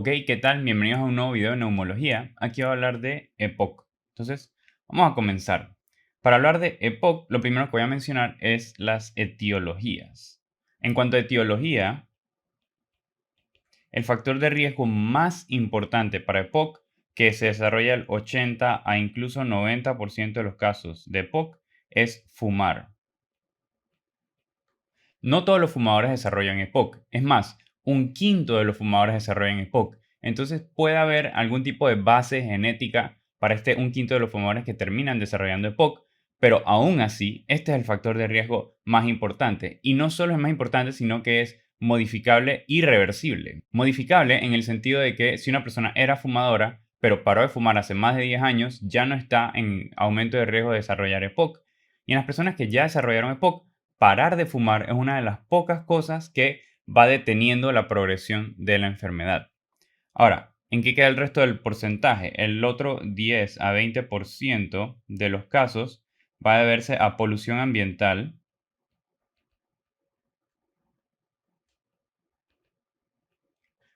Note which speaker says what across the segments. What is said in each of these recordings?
Speaker 1: Ok, ¿qué tal? Bienvenidos a un nuevo video de neumología. Aquí voy a hablar de EPOC. Entonces, vamos a comenzar. Para hablar de EPOC, lo primero que voy a mencionar es las etiologías. En cuanto a etiología, el factor de riesgo más importante para EPOC, que se desarrolla el 80 a incluso 90% de los casos de EPOC, es fumar. No todos los fumadores desarrollan EPOC. Es más, un quinto de los fumadores desarrollan EPOC. Entonces puede haber algún tipo de base genética para este un quinto de los fumadores que terminan desarrollando EPOC, pero aún así, este es el factor de riesgo más importante. Y no solo es más importante, sino que es modificable y reversible. Modificable en el sentido de que si una persona era fumadora, pero paró de fumar hace más de 10 años, ya no está en aumento de riesgo de desarrollar EPOC. Y en las personas que ya desarrollaron EPOC, parar de fumar es una de las pocas cosas que va deteniendo la progresión de la enfermedad. Ahora, ¿en qué queda el resto del porcentaje? El otro 10 a 20% de los casos va a deberse a polución ambiental.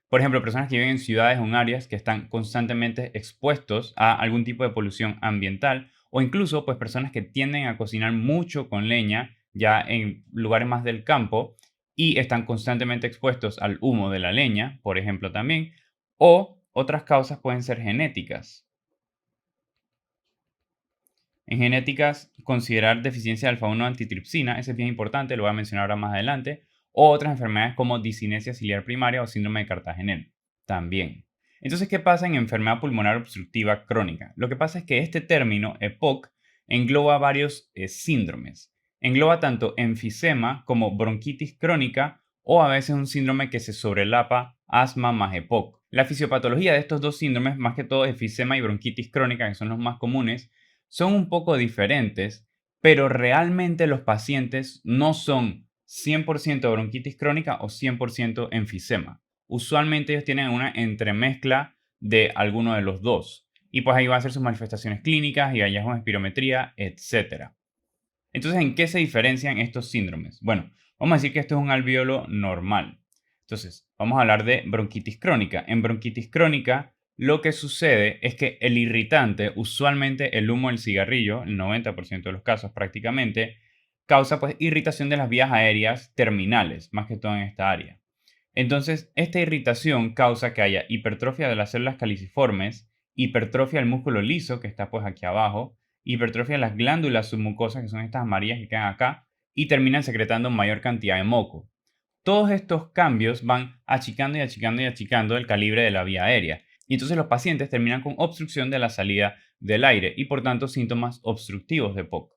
Speaker 1: Por ejemplo, personas que viven en ciudades o en áreas que están constantemente expuestos a algún tipo de polución ambiental, o incluso pues personas que tienden a cocinar mucho con leña ya en lugares más del campo y están constantemente expuestos al humo de la leña, por ejemplo también, o otras causas pueden ser genéticas. En genéticas, considerar deficiencia de alfa-1 antitripsina, ese es bien importante, lo voy a mencionar ahora más adelante, o otras enfermedades como discinesia ciliar primaria o síndrome de Cartagena también. Entonces, ¿qué pasa en enfermedad pulmonar obstructiva crónica? Lo que pasa es que este término, EPOC, engloba varios síndromes. Engloba tanto enfisema como bronquitis crónica o a veces un síndrome que se sobrelapa asma más EPOC. La fisiopatología de estos dos síndromes, más que todo enfisema y bronquitis crónica, que son los más comunes, son un poco diferentes, pero realmente los pacientes no son 100% bronquitis crónica o 100% enfisema. Usualmente ellos tienen una entremezcla de alguno de los dos. Y pues ahí va a ser sus manifestaciones clínicas y hallazgos en espirometría, etc. Entonces, ¿en qué se diferencian estos síndromes? Bueno, vamos a decir que esto es un alvéolo normal. Entonces, vamos a hablar de bronquitis crónica. En bronquitis crónica, lo que sucede es que el irritante, usualmente el humo del cigarrillo, el 90% de los casos prácticamente, causa pues irritación de las vías aéreas terminales, más que todo en esta área. Entonces, esta irritación causa que haya hipertrofia de las células caliciformes, hipertrofia del músculo liso, que está pues aquí abajo, hipertrofia de las glándulas submucosas, que son estas amarillas que quedan acá, y terminan secretando mayor cantidad de moco. Todos estos cambios van achicando y achicando y achicando el calibre de la vía aérea. Y entonces los pacientes terminan con obstrucción de la salida del aire y por tanto síntomas obstructivos de POC.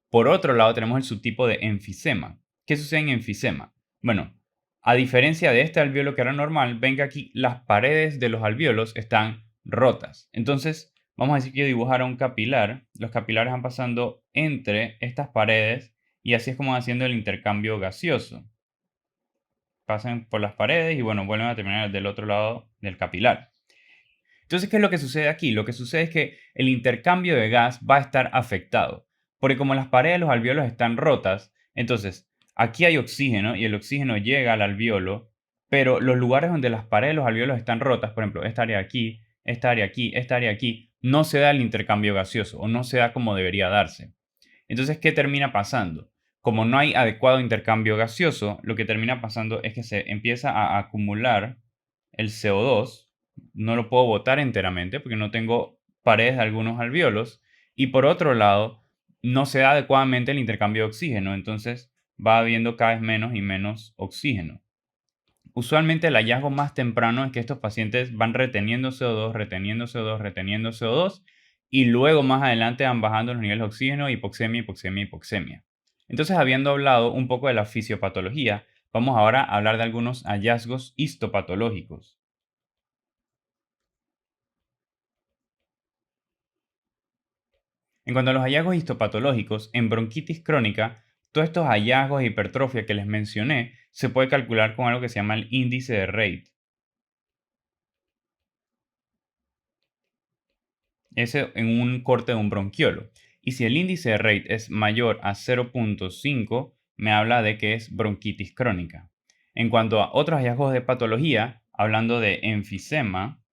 Speaker 1: Por otro lado tenemos el subtipo de enfisema. ¿Qué sucede en enfisema? Bueno, a diferencia de este alvéolo que era normal, ven que aquí las paredes de los alvéolos están rotas. Entonces, vamos a decir que yo dibujara un capilar. Los capilares van pasando entre estas paredes y así es como van haciendo el intercambio gaseoso. Pasan por las paredes y bueno, vuelven a terminar del otro lado del capilar. Entonces, ¿qué es lo que sucede aquí? Lo que sucede es que el intercambio de gas va a estar afectado, porque como las paredes de los alvéolos están rotas, entonces aquí hay oxígeno y el oxígeno llega al alvéolo, pero los lugares donde las paredes de los alvéolos están rotas, por ejemplo, esta área aquí, esta área aquí, esta área aquí, no se da el intercambio gaseoso o no se da como debería darse. Entonces, ¿qué termina pasando? Como no hay adecuado intercambio gaseoso, lo que termina pasando es que se empieza a acumular el CO2. No lo puedo botar enteramente porque no tengo paredes de algunos alvéolos. Y por otro lado, no se da adecuadamente el intercambio de oxígeno. Entonces va habiendo cada vez menos y menos oxígeno. Usualmente el hallazgo más temprano es que estos pacientes van reteniendo CO2, reteniendo CO2, reteniendo CO2 y luego más adelante van bajando los niveles de oxígeno, hipoxemia, hipoxemia, hipoxemia. Entonces, habiendo hablado un poco de la fisiopatología, vamos ahora a hablar de algunos hallazgos histopatológicos. En cuanto a los hallazgos histopatológicos, en bronquitis crónica, todos estos hallazgos de hipertrofia que les mencioné se puede calcular con algo que se llama el índice de Reid. Ese en un corte de un bronquiolo. Y si el índice de Reid es mayor a 0.5, me habla de que es bronquitis crónica. En cuanto a otros hallazgos de patología, Hablando de enfisema,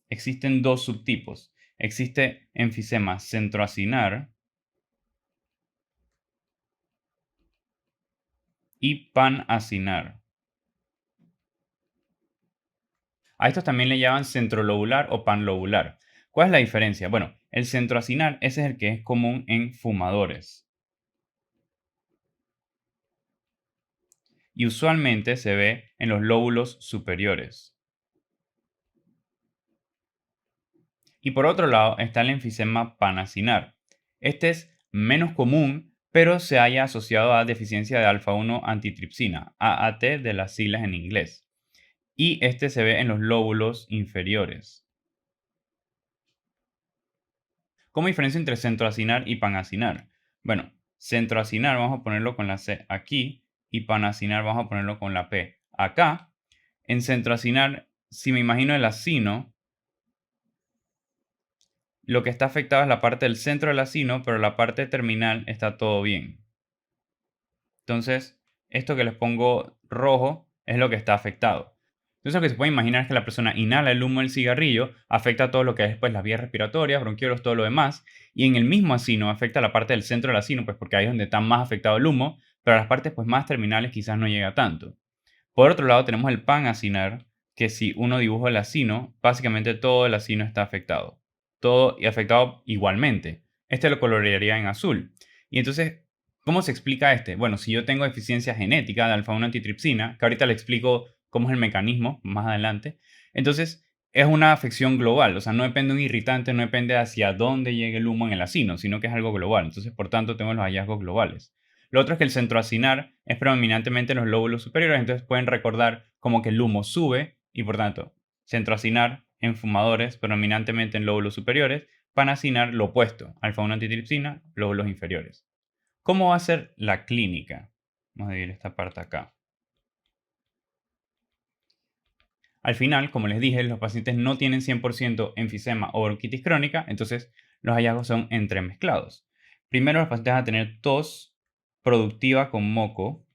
Speaker 1: existen dos subtipos. Existe enfisema centroacinar y panacinar. A estos también le llaman centrolobular o panlobular. ¿Cuál es la diferencia? Bueno, el centroacinar, ese es el que es común en fumadores. Y usualmente se ve en los lóbulos superiores. Y por otro lado está el enfisema panacinar. Este es menos común, pero se halla asociado a deficiencia de alfa-1 antitripsina, AAT de las siglas en inglés. Y este se ve en los lóbulos inferiores. ¿Cómo diferencia entre centroacinar y panacinar? Bueno, centroacinar vamos a ponerlo con la C aquí y panacinar vamos a ponerlo con la P acá. En centroacinar, si me imagino el acino, lo que está afectado es la parte del centro del acino, pero la parte terminal está todo bien. Entonces, esto que les pongo rojo es lo que está afectado. Entonces, lo que se puede imaginar es que la persona inhala el humo del cigarrillo, afecta a todo lo que es pues, las vías respiratorias, bronquiolos, todo lo demás, y en el mismo acino afecta la parte del centro del acino, pues porque ahí es donde está más afectado el humo, pero a las partes pues, más terminales quizás no llega tanto. Por otro lado, tenemos el panacinar, que si uno dibuja el acino, básicamente todo el acino está afectado. Todo y afectado igualmente. Este lo colorearía en azul. Y entonces, ¿cómo se explica este? Bueno, si yo tengo deficiencia genética de alfa-1 antitripsina, que ahorita le explico cómo es el mecanismo más adelante, entonces es una afección global, o sea, no depende de un irritante, no depende hacia dónde llegue el humo en el acino, sino que es algo global. Entonces, por tanto, tengo los hallazgos globales. Lo otro es que el centroacinar es predominantemente en los lóbulos superiores, entonces pueden recordar como que el humo sube y por tanto, centroacinar en fumadores predominantemente en lóbulos superiores, panacinar lo opuesto, alfa-1 antitripsina, lóbulos inferiores. ¿Cómo va a ser la clínica? Vamos a dividir esta parte acá. Al final, como les dije, los pacientes no tienen 100% enfisema o bronquitis crónica, entonces los hallazgos son entremezclados. Primero, los pacientes van a tener tos productiva con moco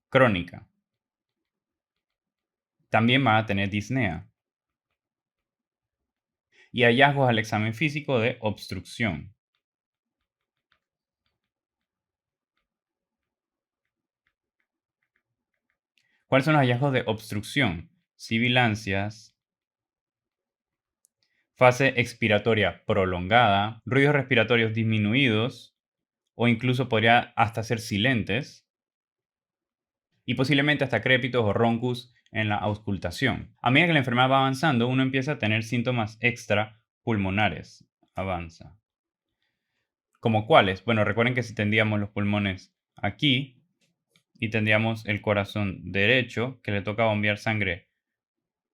Speaker 1: crónica. También van a tener disnea. Y hallazgos al examen físico de obstrucción. ¿Cuáles son los hallazgos de obstrucción? Sibilancias, fase expiratoria prolongada, ruidos respiratorios disminuidos o incluso podría hasta ser silentes y posiblemente hasta crépitos o roncus en la auscultación. A medida que la enfermedad va avanzando, uno empieza a tener síntomas extrapulmonares. Avanza. ¿Como cuáles? Bueno, recuerden que si tendríamos los pulmones aquí y tendríamos el corazón derecho que le toca bombear sangre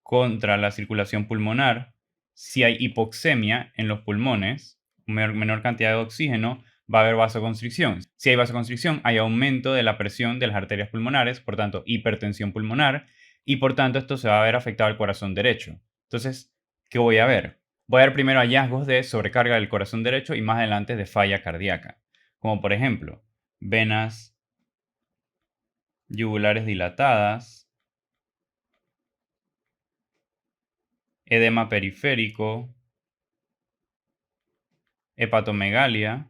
Speaker 1: contra la circulación pulmonar, si hay hipoxemia en los pulmones, menor cantidad de oxígeno, va a haber vasoconstricción. Si hay vasoconstricción, hay aumento de la presión de las arterias pulmonares, por tanto, hipertensión pulmonar, y por tanto esto se va a ver afectado al corazón derecho. Entonces, ¿qué voy a ver? Voy a ver primero hallazgos de sobrecarga del corazón derecho y más adelante de falla cardíaca, como por ejemplo, venas yugulares dilatadas, edema periférico, hepatomegalia,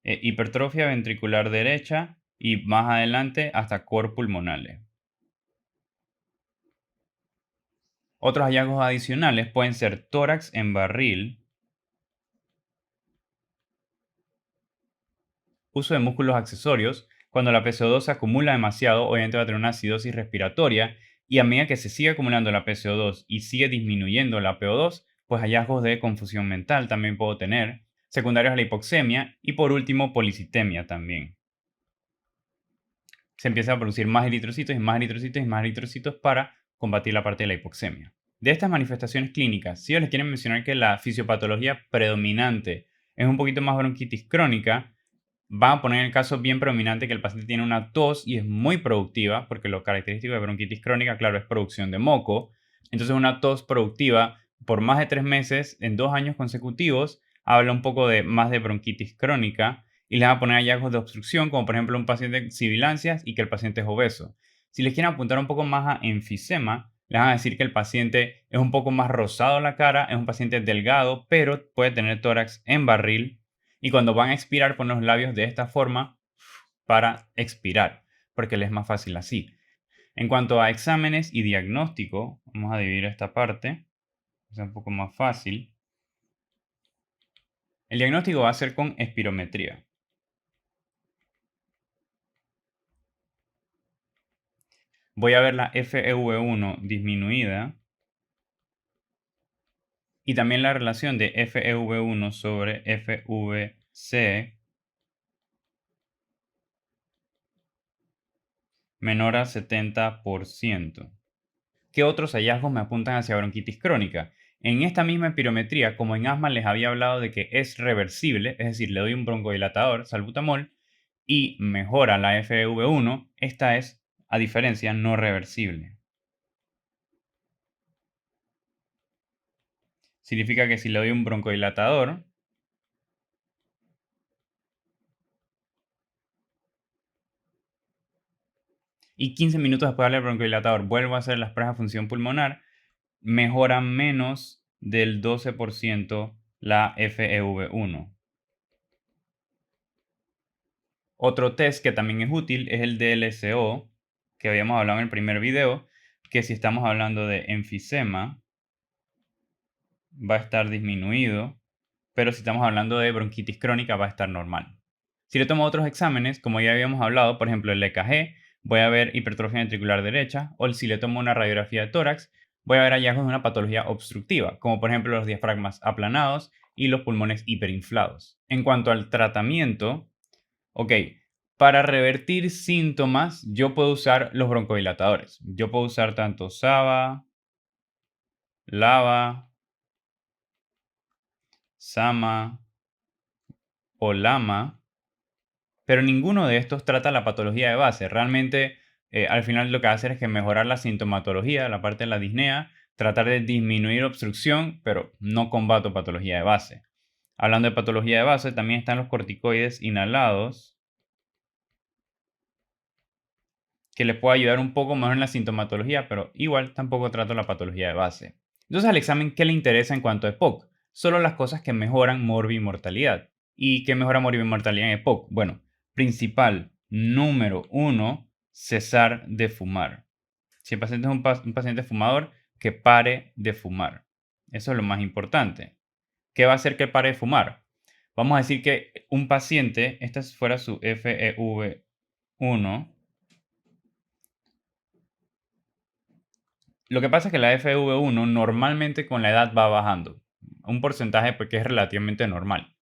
Speaker 1: hipertrofia ventricular derecha y más adelante hasta cor pulmonale. Otros hallazgos adicionales pueden ser tórax en barril, uso de músculos accesorios. Cuando la PCO2 se acumula demasiado, obviamente va a tener una acidosis respiratoria y a medida que se sigue acumulando la PCO2 y sigue disminuyendo la PO2, pues hallazgos de confusión mental también puedo tener, secundarios a la hipoxemia y por último policitemia también. Se empieza a producir más eritrocitos y más eritrocitos y más eritrocitos para combatir la parte de la hipoxemia. De estas manifestaciones clínicas, si ellos les quieren mencionar que la fisiopatología predominante es un poquito más bronquitis crónica, van a poner el caso bien predominante que el paciente tiene una tos y es muy productiva, porque lo característico de bronquitis crónica, claro, es producción de moco. Entonces una tos productiva por más de 3 meses en 2 años consecutivos habla un poco de más de bronquitis crónica y les van a poner hallazgos de obstrucción, como por ejemplo un paciente con sibilancias y que el paciente es obeso. Si les quieren apuntar un poco más a enfisema, les van a decir que el paciente es un poco más rosado la cara, es un paciente delgado, pero puede tener tórax en barril. Y cuando van a expirar, ponen los labios de esta forma para expirar, porque les es más fácil así. En cuanto a exámenes y diagnóstico, vamos a dividir esta parte, es un poco más fácil. El diagnóstico va a ser con espirometría. Voy a ver la FEV1 disminuida y también la relación de FEV1 sobre FVC menor a 70%. ¿Qué otros hallazgos me apuntan hacia bronquitis crónica? En esta misma espirometría, como en asma les había hablado de que es reversible, es decir, le doy un broncodilatador, salbutamol, y mejora la FEV1, esta es, a diferencia, no reversible. Significa que si le doy un broncodilatador, y 15 minutos después de darle el broncodilatador vuelvo a hacer las pruebas de función pulmonar, mejora menos del 12% la FEV1. Otro test que también es útil es el DLCO, que habíamos hablado en el primer video, que si estamos hablando de enfisema, va a estar disminuido, pero si estamos hablando de bronquitis crónica, va a estar normal. Si le tomo otros exámenes, como ya habíamos hablado, por ejemplo el EKG, voy a ver hipertrofia ventricular derecha, o si le tomo una radiografía de tórax, voy a ver hallazgos de una patología obstructiva, como por ejemplo los diafragmas aplanados y los pulmones hiperinflados. En cuanto al tratamiento, ok, para revertir síntomas, yo puedo usar los broncodilatadores. Yo puedo usar tanto SABA, LABA, SAMA o LAMA, pero ninguno de estos trata la patología de base. Realmente, al final lo que hace es que mejorar la sintomatología, la parte de la disnea, tratar de disminuir obstrucción, pero no combato patología de base. Hablando de patología de base, también están los corticoides inhalados, que les puede ayudar un poco más en la sintomatología, pero igual tampoco trato la patología de base. Entonces, al examen, ¿qué le interesa en cuanto a EPOC? Solo las cosas que mejoran morbimortalidad. ¿Y qué mejora morbimortalidad en EPOC? Bueno, principal, número uno, cesar de fumar. Si el paciente es un paciente fumador, que pare de fumar. Eso es lo más importante. ¿Qué va a hacer que pare de fumar? Vamos a decir que un paciente, esta fuera su FEV1, lo que pasa es que la FEV1 normalmente con la edad va bajando, un porcentaje porque es relativamente normal.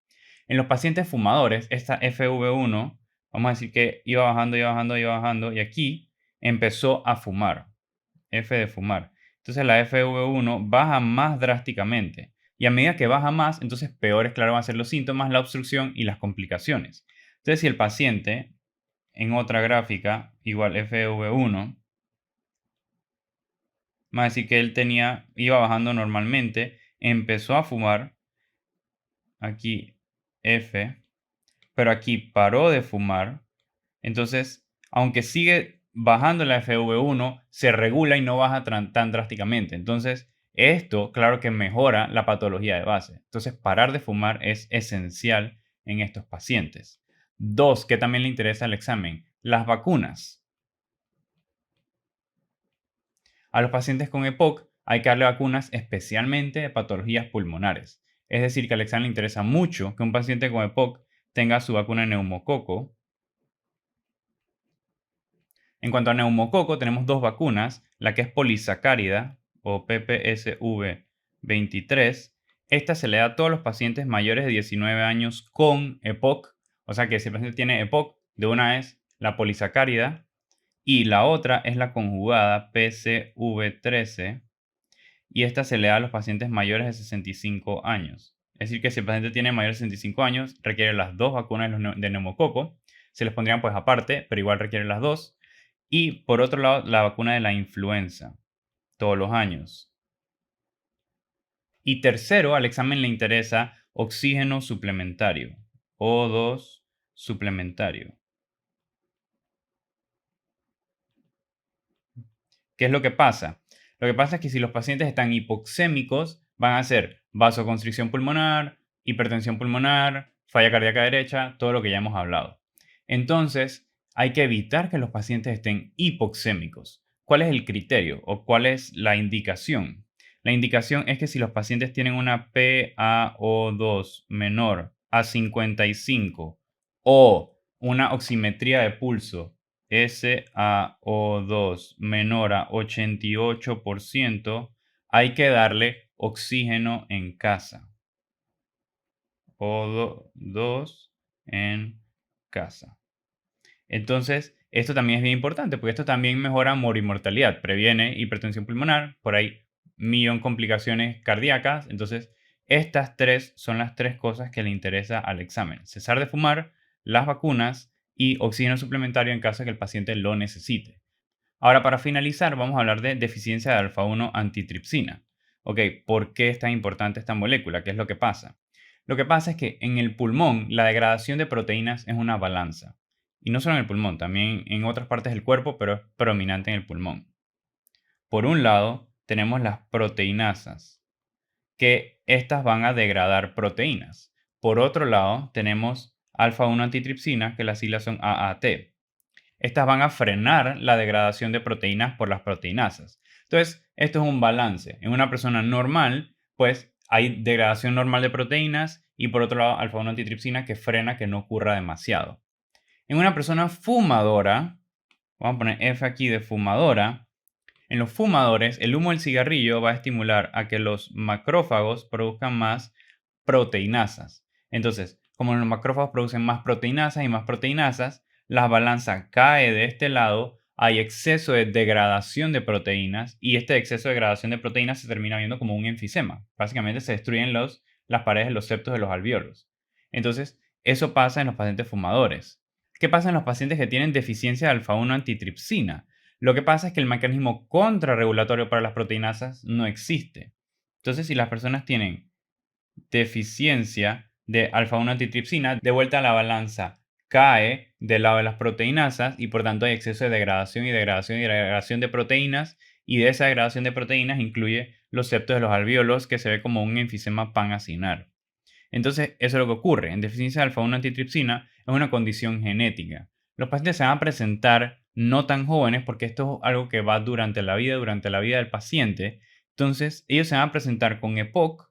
Speaker 1: En los pacientes fumadores, esta FEV1, vamos a decir que iba bajando, iba bajando, iba bajando, y aquí empezó a fumar, F de fumar. Entonces la FEV1 baja más drásticamente, y a medida que baja más, entonces peores, claro, van a ser los síntomas, la obstrucción y las complicaciones. Entonces si el paciente, en otra gráfica, igual FEV1, vamos a decir que él iba bajando normalmente, empezó a fumar, aquí F, pero aquí paró de fumar. Entonces, aunque sigue bajando la FV1, se regula y no baja tan drásticamente. Entonces, esto, claro que mejora la patología de base. Entonces, parar de fumar es esencial en estos pacientes. Dos, que también le interesa el examen, las vacunas. A los pacientes con EPOC hay que darle vacunas especialmente de patologías pulmonares. Es decir, que al examen le interesa mucho que un paciente con EPOC tenga su vacuna de neumococo. En cuanto a neumococo, tenemos dos vacunas, la que es polisacárida o PPSV23. Esta se le da a todos los pacientes mayores de 19 años con EPOC, o sea que si el paciente tiene EPOC, de una vez la polisacárida, y la otra es la conjugada PCV13, y esta se le da a los pacientes mayores de 65 años. Es decir, que si el paciente tiene mayor de 65 años, requiere las dos vacunas de neumococo. Se les pondrían pues aparte, pero igual requiere las dos. Y por otro lado, la vacuna de la influenza, todos los años. Y tercero, al examen le interesa oxígeno suplementario, O2 suplementario. ¿Qué es lo que pasa? Lo que pasa es que si los pacientes están hipoxémicos, van a hacer vasoconstricción pulmonar, hipertensión pulmonar, falla cardíaca derecha, todo lo que ya hemos hablado. Entonces, hay que evitar que los pacientes estén hipoxémicos. ¿Cuál es el criterio o cuál es la indicación? La indicación es que si los pacientes tienen una PaO2 menor a 55 o una oximetría de pulso SaO2 menor a 88%, hay que darle oxígeno en casa. O2 en casa. Entonces, esto también es bien importante porque esto también mejora morimortalidad, previene hipertensión pulmonar, por ahí millón complicaciones cardíacas. Entonces, estas tres son las tres cosas que le interesa al examen: cesar de fumar, las vacunas y oxígeno suplementario en caso de que el paciente lo necesite. Ahora, para finalizar, vamos a hablar de deficiencia de alfa-1 antitripsina. Ok, ¿por qué es tan importante esta molécula? ¿Qué es lo que pasa? Lo que pasa es que en el pulmón la degradación de proteínas es una balanza. Y no solo en el pulmón, también en otras partes del cuerpo, pero es predominante en el pulmón. Por un lado, tenemos las proteinasas, que estas van a degradar proteínas. Por otro lado, tenemos alfa-1 antitripsina, que las siglas son AAT. Estas van a frenar la degradación de proteínas por las proteinasas. Entonces, esto es un balance. En una persona normal, pues hay degradación normal de proteínas y por otro lado, alfa-1 antitripsina que frena que no ocurra demasiado. En una persona fumadora, vamos a poner F aquí de fumadora, en los fumadores el humo del cigarrillo va a estimular a que los macrófagos produzcan más proteinasas. Entonces, como los macrófagos producen más proteinasas y más proteinasas, la balanza cae de este lado, hay exceso de degradación de proteínas y este exceso de degradación de proteínas se termina viendo como un enfisema. Básicamente se destruyen las paredes de los septos de los alvéolos. Entonces, eso pasa en los pacientes fumadores. ¿Qué pasa en los pacientes que tienen deficiencia de alfa-1 antitripsina? Lo que pasa es que el mecanismo contrarregulatorio para las proteinasas no existe. Entonces, si las personas tienen deficiencia de alfa-1 antitripsina, de vuelta a la balanza cae del lado de las proteinasas y por tanto hay exceso de degradación y degradación y degradación de proteínas, y de esa degradación de proteínas incluye los septos de los alvéolos, que se ve como un enfisema panacinar. Entonces, eso es lo que ocurre. En deficiencia de alfa-1 antitripsina es una condición genética. Los pacientes se van a presentar no tan jóvenes porque esto es algo que va durante la vida del paciente. Entonces, ellos se van a presentar con EPOC,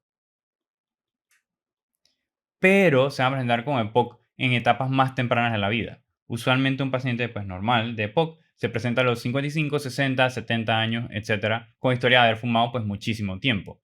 Speaker 1: pero se van a presentar con EPOC en etapas más tempranas de la vida. Usualmente un paciente pues, normal de EPOC se presenta a los 55, 60, 70 años, etcétera, con historia de haber fumado pues muchísimo tiempo.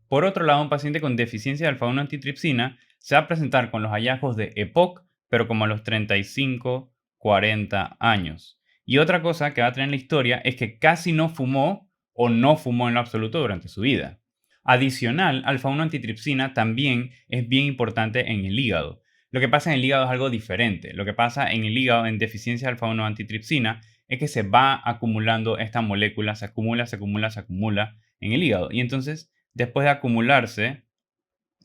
Speaker 1: Por otro lado, un paciente con deficiencia de alfa-1 antitripsina se va a presentar con los hallazgos de EPOC, pero como a los 35, 40 años. Y otra cosa que va a tener la historia es que casi no fumó o no fumó en lo absoluto durante su vida. Adicional, alfa-1 antitripsina también es bien importante en el hígado. Lo que pasa en el hígado es algo diferente. Lo que pasa en el hígado en deficiencia de alfa-1 antitripsina es que se va acumulando esta molécula, se acumula, se acumula, se acumula en el hígado. Y entonces, después de acumularse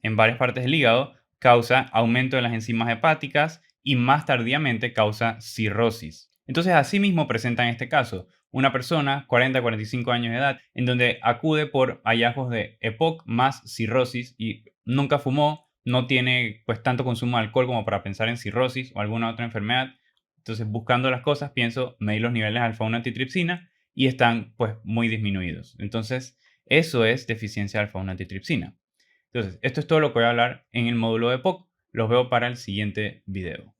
Speaker 1: en varias partes del hígado, causa aumento de las enzimas hepáticas y más tardíamente causa cirrosis. Entonces, asimismo presentan este caso una persona, 40-45 años de edad, en donde acude por hallazgos de EPOC más cirrosis y nunca fumó, no tiene pues tanto consumo de alcohol como para pensar en cirrosis o alguna otra enfermedad. Entonces, buscando las cosas, pienso medir los niveles de alfa-1 antitripsina y están pues muy disminuidos. Entonces, eso es deficiencia de alfa-1 antitripsina. Entonces, esto es todo lo que voy a hablar en el módulo de EPOC. Los veo para el siguiente video.